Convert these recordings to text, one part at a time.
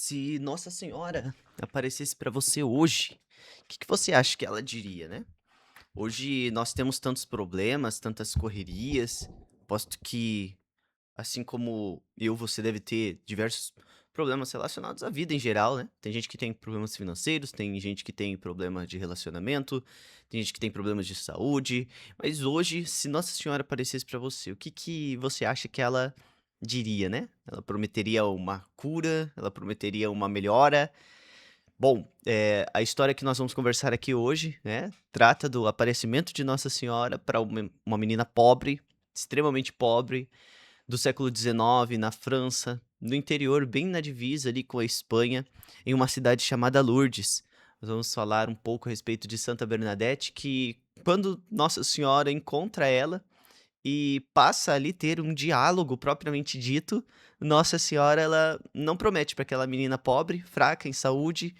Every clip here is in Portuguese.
Se Nossa Senhora aparecesse para você hoje, o que você acha que ela diria, né? Hoje nós temos tantos problemas, tantas correrias, posto que, assim como eu, você deve ter diversos problemas relacionados à vida em geral, né? Tem gente que tem problemas financeiros, tem gente que tem problema de relacionamento, tem gente que tem problemas de saúde, mas hoje, se Nossa Senhora aparecesse para você, o que você acha que ela diria, né? Ela prometeria uma cura, ela prometeria uma melhora. Bom, a história que nós vamos conversar aqui hoje, né, trata do aparecimento de Nossa Senhora para uma menina pobre, extremamente pobre, do século XIX, na França, no interior, bem na divisa ali com a Espanha, em uma cidade chamada Lourdes. Nós vamos falar um pouco a respeito de Santa Bernadette, que quando Nossa Senhora encontra ela e passa ali ter um diálogo propriamente dito, Nossa Senhora ela não promete para aquela menina pobre, fraca em saúde,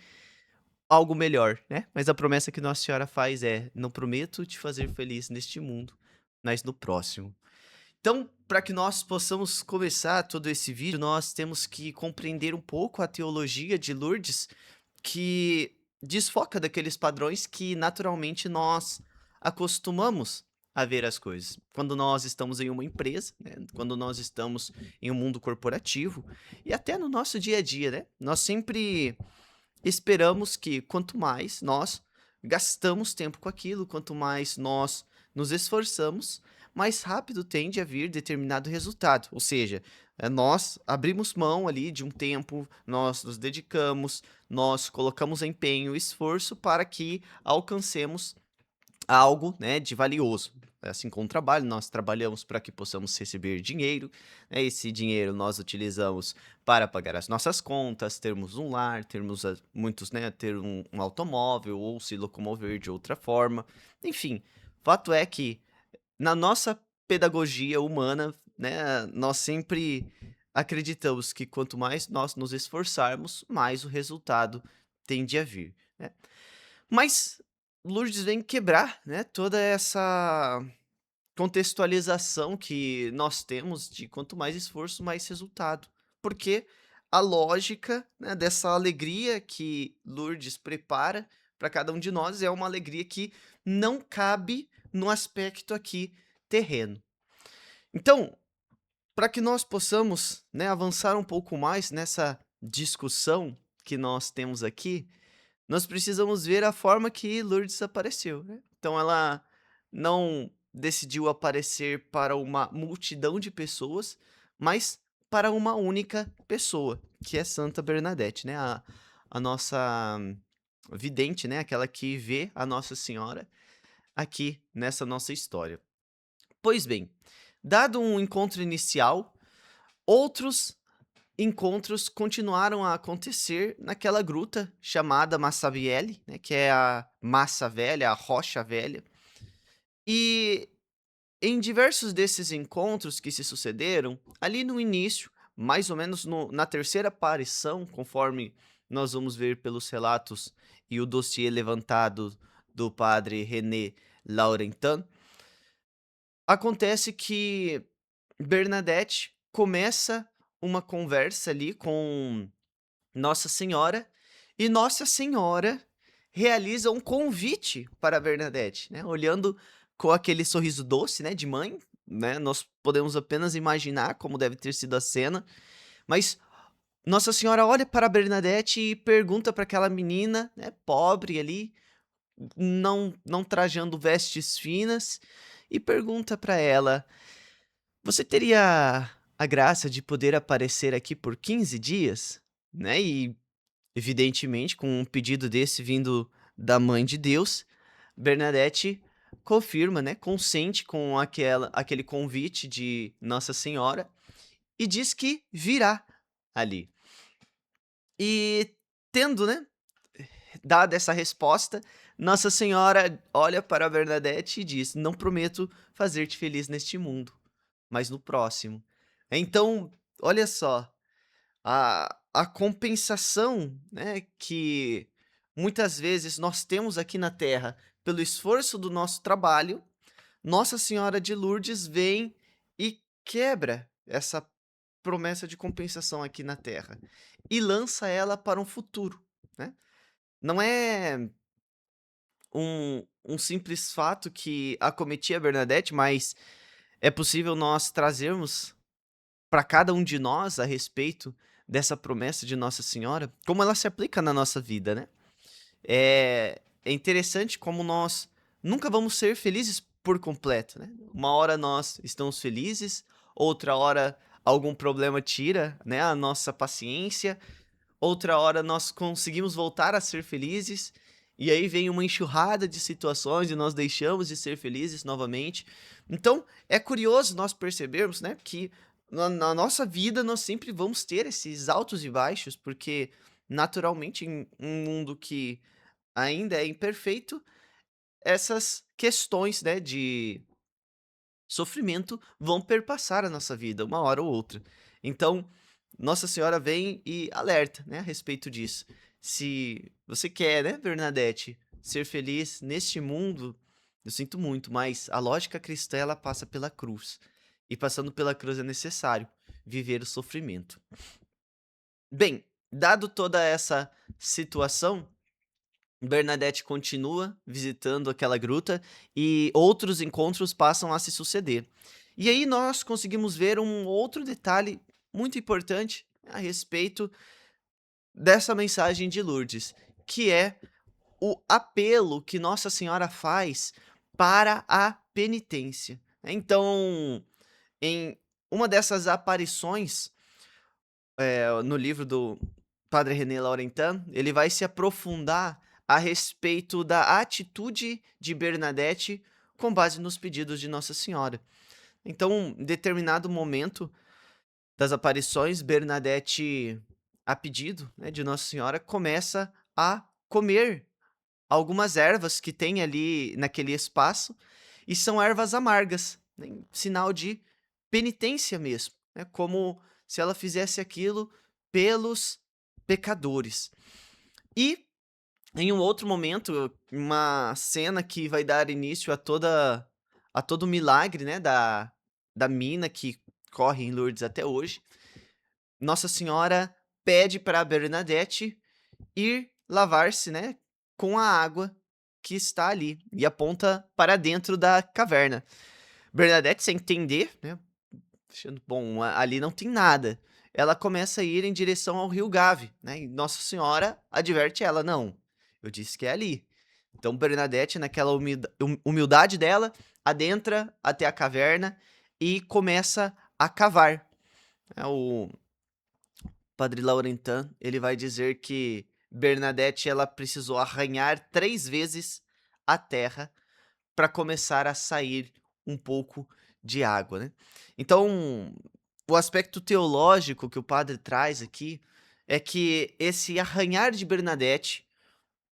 algo melhor, né, mas a promessa que Nossa Senhora faz é: "Não prometo te fazer feliz neste mundo, mas no próximo". Então, para que nós possamos começar todo esse vídeo, nós temos que compreender um pouco a teologia de Lourdes, que desfoca daqueles padrões que naturalmente nós acostumamos a ver as coisas. Quando nós estamos em uma empresa, né, quando nós estamos em um mundo corporativo e até no nosso dia a dia, né, nós sempre esperamos que quanto mais nós gastamos tempo com aquilo, quanto mais nós nos esforçamos, mais rápido tende a vir determinado resultado. Ou seja, nós abrimos mão ali de um tempo, nós nos dedicamos, nós colocamos empenho, esforço para que alcancemos algo, né, de valioso. Assim como o trabalho, nós trabalhamos para que possamos receber dinheiro, né, esse dinheiro nós utilizamos para pagar as nossas contas, termos um lar, termos muitos, né, ter um automóvel ou se locomover de outra forma. Enfim, fato é que na nossa pedagogia humana, né, nós sempre acreditamos que quanto mais nós nos esforçarmos, mais o resultado tende a vir, né. Mas Lourdes vem quebrar, né, toda essa contextualização que nós temos de quanto mais esforço, mais resultado. Porque a lógica, né, dessa alegria que Lourdes prepara para cada um de nós é uma alegria que não cabe no aspecto aqui terreno. Então, para que nós possamos, né, avançar um pouco mais nessa discussão que nós temos aqui, nós precisamos ver a forma que Lourdes apareceu, né. Então ela não decidiu aparecer para uma multidão de pessoas, mas para uma única pessoa, que é Santa Bernadette, né, a nossa vidente, né, aquela que vê a Nossa Senhora aqui nessa nossa história. Pois bem, dado um encontro inicial, outros encontros continuaram a acontecer naquela gruta chamada Massabielle, né, que é a Massa Velha, a Rocha Velha. E em diversos desses encontros que se sucederam, ali no início, mais ou menos na terceira aparição, conforme nós vamos ver pelos relatos e o dossiê levantado do padre René Laurentin, acontece que Bernadette começa uma conversa ali com Nossa Senhora, e Nossa Senhora realiza um convite para Bernadette, né, olhando com aquele sorriso doce, né, de mãe, né, nós podemos apenas imaginar como deve ter sido a cena, mas Nossa Senhora olha para Bernadette e pergunta para aquela menina, né, pobre ali, não trajando vestes finas, e pergunta para ela: "Você teria a graça de poder aparecer aqui por 15 dias?", né, e evidentemente, com um pedido desse vindo da Mãe de Deus, Bernadette confirma, né, consente com aquele convite de Nossa Senhora e diz que virá ali. E tendo, né, dado essa resposta, Nossa Senhora olha para Bernadette e diz: "Não prometo fazer-te feliz neste mundo, mas no próximo". Então, olha só, a compensação, né, que muitas vezes nós temos aqui na Terra pelo esforço do nosso trabalho, Nossa Senhora de Lourdes vem e quebra essa promessa de compensação aqui na terra e lança ela para um futuro, né. Não é um simples fato que acometia Bernadette, mas é possível nós trazermos para cada um de nós a respeito dessa promessa de Nossa Senhora, como ela se aplica na nossa vida, né. É interessante como nós nunca vamos ser felizes por completo, né. Uma hora nós estamos felizes, outra hora algum problema tira, né, a nossa paciência, outra hora nós conseguimos voltar a ser felizes, e aí vem uma enxurrada de situações e nós deixamos de ser felizes novamente. Então, é curioso nós percebermos, né, que na nossa vida nós sempre vamos ter esses altos e baixos, porque naturalmente em um mundo que ainda é imperfeito, essas questões, né, de sofrimento vão perpassar a nossa vida, uma hora ou outra. Então, Nossa Senhora vem e alerta, né, a respeito disso. Se você quer, né, Bernadette, ser feliz neste mundo, eu sinto muito, mas a lógica cristã ela passa pela cruz. E passando pela cruz é necessário viver o sofrimento. Bem, dado toda essa situação, Bernadette continua visitando aquela gruta e outros encontros passam a se suceder. E aí nós conseguimos ver um outro detalhe muito importante a respeito dessa mensagem de Lourdes, que é o apelo que Nossa Senhora faz para a penitência. Então, em uma dessas aparições, no livro do Padre René Laurentin, ele vai se aprofundar a respeito da atitude de Bernadette com base nos pedidos de Nossa Senhora. Então, em determinado momento das aparições, Bernadette, a pedido, né, de Nossa Senhora, começa a comer algumas ervas que tem ali naquele espaço, e são ervas amargas, né, em sinal de penitência mesmo, né, como se ela fizesse aquilo pelos pecadores. E em um outro momento, uma cena que vai dar início a todo o milagre, né, da mina que corre em Lourdes até hoje, Nossa Senhora pede para Bernadette ir lavar-se, né, com a água que está ali e aponta para dentro da caverna. Bernadette, sem entender, né, achando: "Bom, ali não tem nada". Ela começa a ir em direção ao rio Gave, né, e Nossa Senhora adverte ela: "Não, eu disse que é ali". Então Bernadette, naquela humildade dela, adentra até a caverna e começa a cavar. O Padre Laurentin, ele vai dizer que Bernadette, ela precisou arranhar 3 vezes a terra para começar a sair um pouco de água, né. Então, o aspecto teológico que o padre traz aqui, é que esse arranhar de Bernadette,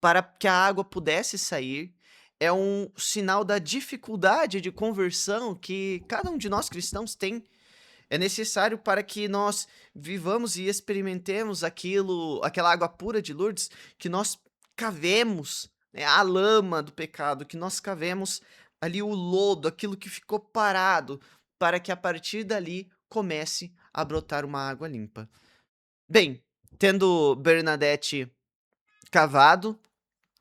para que a água pudesse sair, é um sinal da dificuldade de conversão que cada um de nós cristãos tem. É necessário para que nós vivamos e experimentemos aquela água pura de Lourdes, que nós cavemos, né, a lama do pecado, que nós cavemos ali o lodo, aquilo que ficou parado, para que a partir dali comece a brotar uma água limpa. Bem, tendo Bernadette cavado,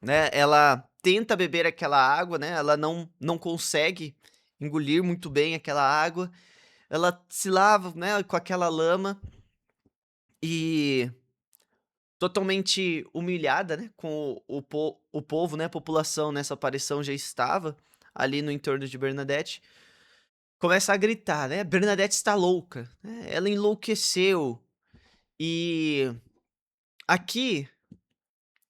né, ela tenta beber aquela água, né, ela não consegue engolir muito bem aquela água, ela se lava, né, com aquela lama e totalmente humilhada, né, com o povo, né, a população nessa aparição já estava ali no entorno de Bernadette, começa a gritar, né: "Bernadette está louca, né, ela enlouqueceu". E aqui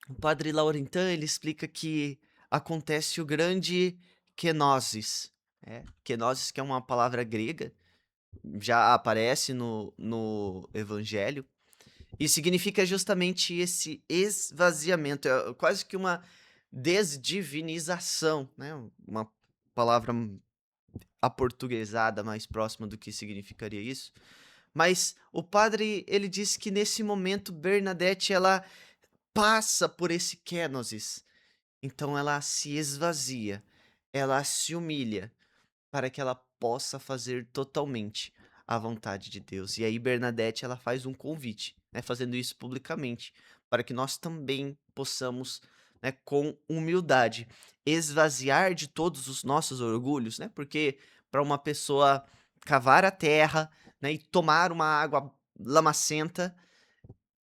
o padre Laurentin, ele explica que acontece o grande kenosis, kenosis, que é uma palavra grega, já aparece no evangelho, e significa justamente esse esvaziamento, é quase que uma desdivinização, né, uma palavra aportuguesada mais próxima do que significaria isso. Mas o padre, ele diz que nesse momento Bernadette, ela passa por esse kenosis, então ela se esvazia, ela se humilha, para que ela possa fazer totalmente à vontade de Deus. E aí Bernadette ela faz um convite, né, fazendo isso publicamente, para que nós também possamos, né, com humildade, esvaziar de todos os nossos orgulhos, né? Porque para uma pessoa cavar a terra, né, e tomar uma água lamacenta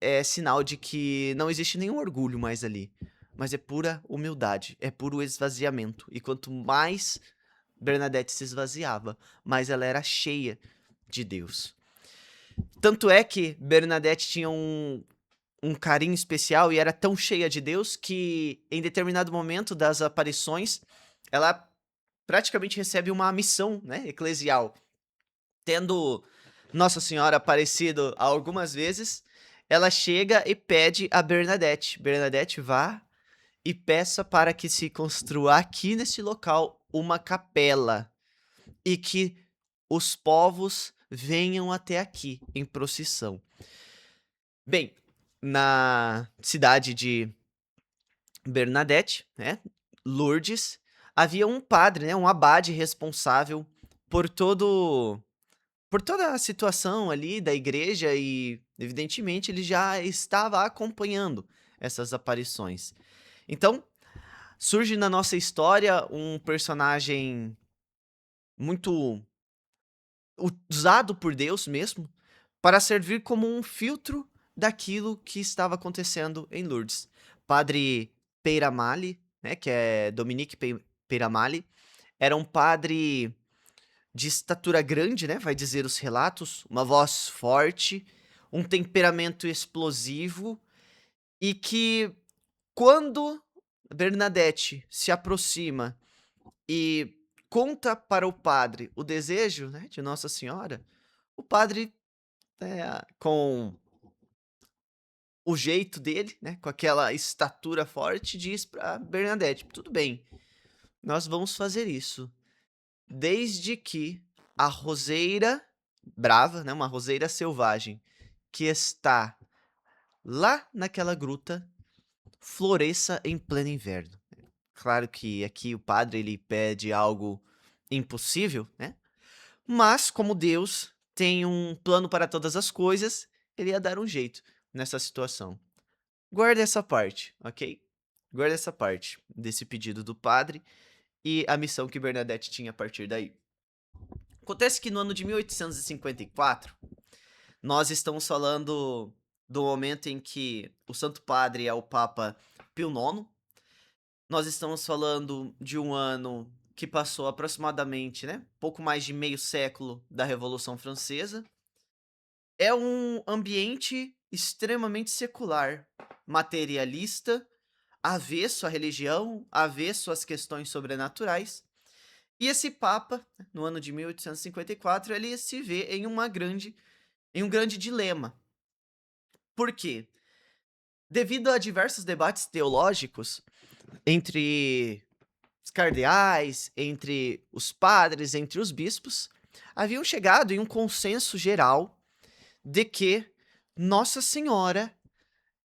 é sinal de que não existe nenhum orgulho mais ali, mas é pura humildade, é puro esvaziamento. E quanto mais Bernadette se esvaziava, mais ela era cheia de Deus. Tanto é que Bernadette tinha um carinho especial e era tão cheia de Deus que, em determinado momento das aparições, ela praticamente recebe uma missão, né, eclesial. Tendo Nossa Senhora aparecido algumas vezes, ela chega e pede a Bernadette: Bernadette, vá e peça para que se construa aqui nesse local uma capela e que os povos venham até aqui em procissão. Bem, na cidade de Bernadette, né, Lourdes, havia um padre, né, um abade responsável por todo por toda a situação ali da igreja e, evidentemente, ele já estava acompanhando essas aparições. Então, surge na nossa história um personagem muito usado por Deus mesmo para servir como um filtro daquilo que estava acontecendo em Lourdes. Padre Peiramale, né, que é Dominique Peiramale, era um padre de estatura grande, né, vai dizer os relatos, uma voz forte, um temperamento explosivo e que quando Bernadette se aproxima e conta para o padre o desejo, né, de Nossa Senhora, o padre, com o jeito dele, né, com aquela estatura forte, diz para Bernadette: "Tudo bem, nós vamos fazer isso, desde que a roseira brava, né, uma roseira selvagem que está lá naquela gruta floresça em pleno inverno". Claro que aqui o padre ele pede algo impossível, né? Mas como Deus tem um plano para todas as coisas, ele ia dar um jeito nessa situação. Guarda essa parte, ok? Guarda essa parte desse pedido do padre e a missão que Bernadette tinha a partir daí. Acontece que no ano de 1854, nós estamos falando do momento em que o Santo Padre é o Papa Pio IX. Nós estamos falando de um ano que passou aproximadamente, né, pouco mais de meio século da Revolução Francesa. É um ambiente extremamente secular, materialista, avesso à religião, avesso às questões sobrenaturais. E esse Papa, no ano de 1854, ele se vê em um grande dilema. Por quê? Devido a diversos debates teológicos entre os cardeais, entre os padres, entre os bispos, haviam chegado em um consenso geral de que Nossa Senhora,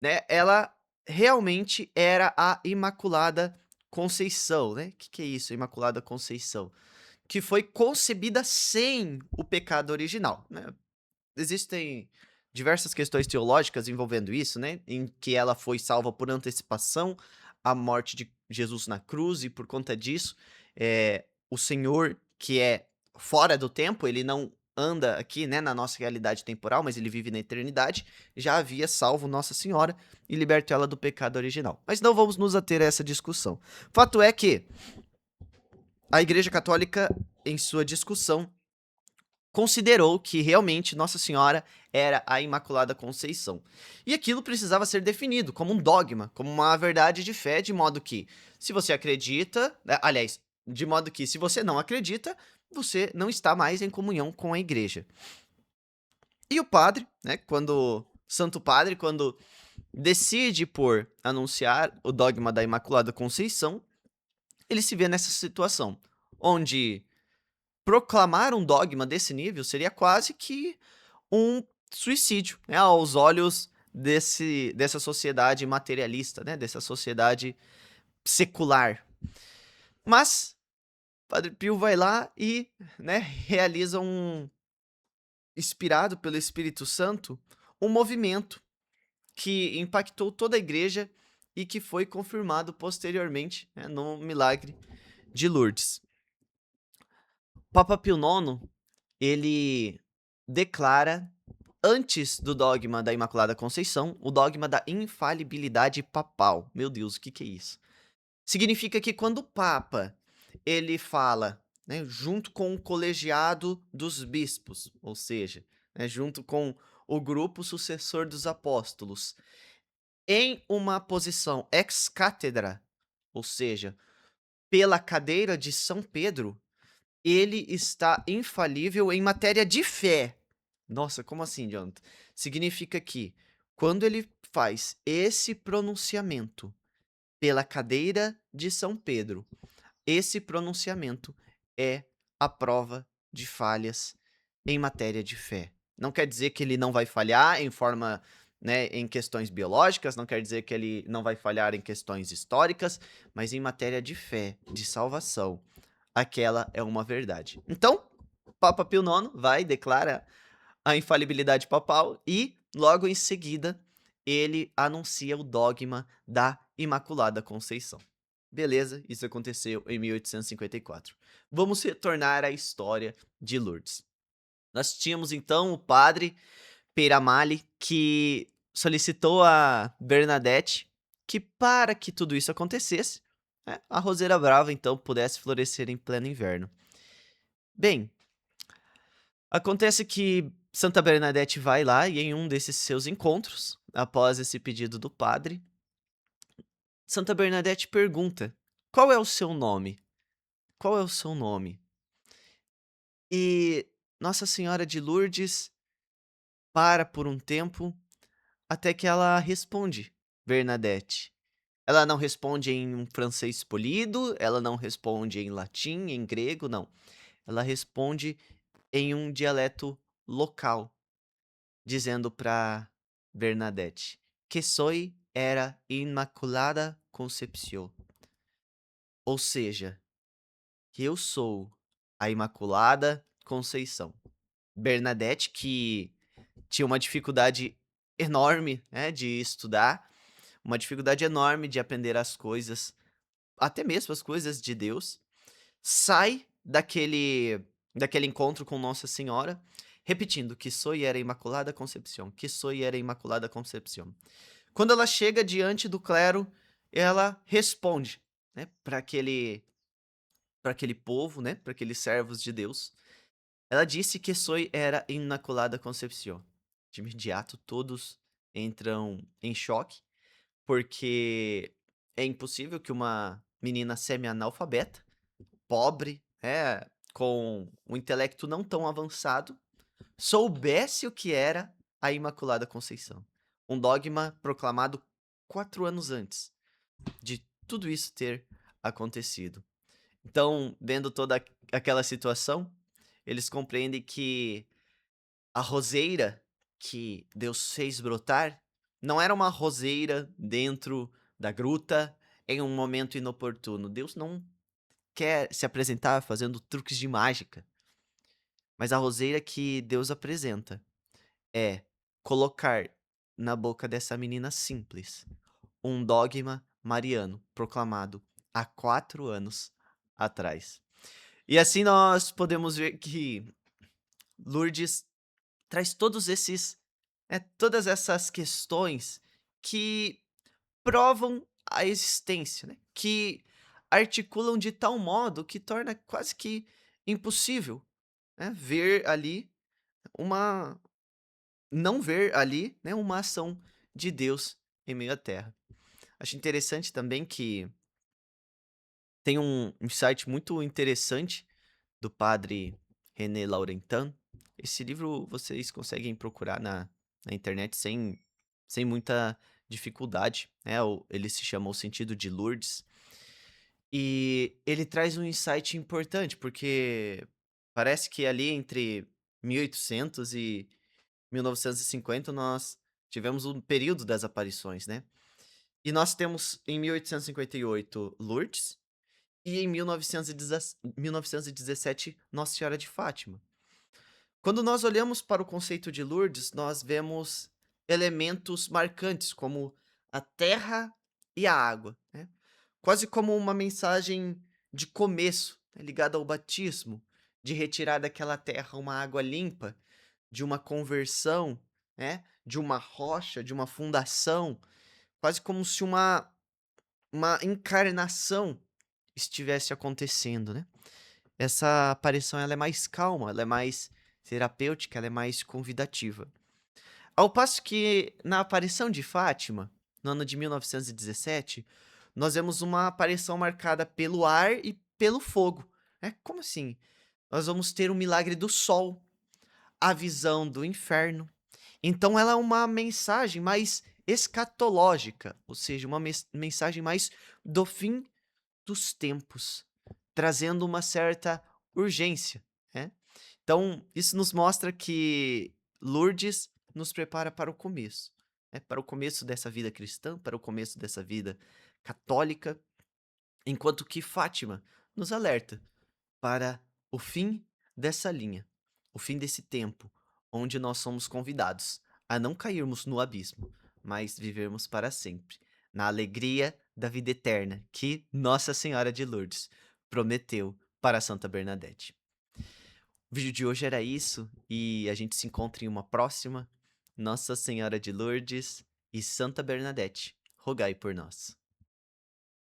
né, ela realmente era a Imaculada Conceição, né? Que é isso, Imaculada Conceição? Que foi concebida sem o pecado original, né? Existem diversas questões teológicas envolvendo isso, né? Em que ela foi salva por antecipação à morte de Jesus na cruz, e por conta disso, o Senhor, que é fora do tempo, ele não anda aqui, né, na nossa realidade temporal, mas ele vive na eternidade, já havia salvo Nossa Senhora e libertou ela do pecado original. Mas não vamos nos ater a essa discussão. Fato é que a Igreja Católica, em sua discussão, considerou que realmente Nossa Senhora era a Imaculada Conceição. E aquilo precisava ser definido como um dogma, como uma verdade de fé, de modo que, se você acredita, aliás, de modo que, se você não acredita, você não está mais em comunhão com a igreja. E o padre, né, Santo Padre, quando decide por anunciar o dogma da Imaculada Conceição, ele se vê nessa situação, onde proclamar um dogma desse nível seria quase que um suicídio, né, aos olhos dessa sociedade materialista, né, dessa sociedade secular. Mas Padre Pio vai lá e, né, realiza inspirado pelo Espírito Santo, um movimento que impactou toda a igreja e que foi confirmado posteriormente, né, no milagre de Lourdes. Papa Pio IX, ele declara, antes do dogma da Imaculada Conceição, o dogma da infalibilidade papal. Meu Deus, o que que é isso? Significa que quando o Papa ele fala, né, junto com o colegiado dos bispos, ou seja, né, junto com o grupo sucessor dos apóstolos, em uma posição ex cátedra, ou seja, pela cadeira de São Pedro, ele está infalível em matéria de fé. Nossa, como assim, Jonathan? Significa que quando ele faz esse pronunciamento pela cadeira de São Pedro, esse pronunciamento é a prova de falhas em matéria de fé. Não quer dizer que ele não vai falhar em forma, né, em questões biológicas, não quer dizer que ele não vai falhar em questões históricas, mas em matéria de fé, de salvação, aquela é uma verdade. Então, Papa Pio IX vai, declara a infalibilidade papal e, logo em seguida, ele anuncia o dogma da Imaculada Conceição. Beleza, isso aconteceu em 1854. Vamos retornar à história de Lourdes. Nós tínhamos então o padre Peiramale que solicitou a Bernadette que, para que tudo isso acontecesse, né, a roseira brava então pudesse florescer em pleno inverno. Bem, acontece que Santa Bernadette vai lá e em um desses seus encontros, após esse pedido do padre, Santa Bernadette pergunta: "Qual é o seu nome? Qual é o seu nome?" E Nossa Senhora de Lourdes para por um tempo, até que ela responde, Bernadette. Ela não responde em um francês polido, ela não responde em latim, em grego, não. Ela responde em um dialeto local, dizendo para Bernadette que soy era Inmaculada Concepción. Ou seja, que eu sou a Imaculada Conceição. Bernadette, que tinha uma dificuldade enorme, né, de estudar, uma dificuldade enorme de aprender as coisas, até mesmo as coisas de Deus, sai daquele encontro com Nossa Senhora, repetindo que soy era Imaculada Concepción, que soy era Imaculada Concepción. Quando ela chega diante do clero, ela responde, né, para aquele povo, né, para aqueles servos de Deus. Ela disse que soy era Imaculada Concepción. De imediato, todos entram em choque, porque é impossível que uma menina semi-analfabeta, pobre, com um intelecto não tão avançado, soubesse o que era a Imaculada Conceição. Um dogma proclamado 4 anos antes de tudo isso ter acontecido. Então, vendo toda aquela situação, eles compreendem que a roseira que Deus fez brotar não era uma roseira dentro da gruta em um momento inoportuno. Deus não quer se apresentar fazendo truques de mágica, mas a roseira que Deus apresenta é colocar na boca dessa menina simples um dogma mariano proclamado há 4 anos atrás. E assim nós podemos ver que Lourdes traz todas essas questões que provam a existência, né? Que articulam de tal modo que torna quase que impossível, né, ver ali uma não ver ali, né, uma ação de Deus em meio à terra. Acho interessante também que tem um insight muito interessante do padre René Laurentin. Esse livro vocês conseguem procurar na internet sem muita dificuldade, né? Ele se chama O Sentido de Lourdes. E ele traz um insight importante, porque parece que ali entre 1800 e 1950 nós tivemos um período das aparições, né? E nós temos em 1858 Lourdes e em 1917 Nossa Senhora de Fátima. Quando nós olhamos para o conceito de Lourdes, nós vemos elementos marcantes como a terra e a água, né? Quase como uma mensagem de começo, né, ligada ao batismo, de retirar daquela terra uma água limpa, de uma conversão, né, de uma rocha, de uma fundação, quase como se uma encarnação estivesse acontecendo, né. Essa aparição ela é mais calma, ela é mais terapêutica, ela é mais convidativa. Ao passo que na aparição de Fátima, no ano de 1917, nós vemos uma aparição marcada pelo ar e pelo fogo, né. Como assim? Nós vamos ter o milagre do sol, a visão do inferno. Então ela é uma mensagem mais escatológica, ou seja, uma mensagem mais do fim dos tempos, trazendo uma certa urgência, né. Então, isso nos mostra que Lourdes nos prepara para o começo, né, para o começo dessa vida cristã, para o começo dessa vida católica, enquanto que Fátima nos alerta para o fim dessa linha, o fim desse tempo, onde nós somos convidados a não cairmos no abismo, mas vivermos para sempre, na alegria da vida eterna que Nossa Senhora de Lourdes prometeu para Santa Bernadette. O vídeo de hoje era isso e a gente se encontra em uma próxima. Nossa Senhora de Lourdes e Santa Bernadette, rogai por nós.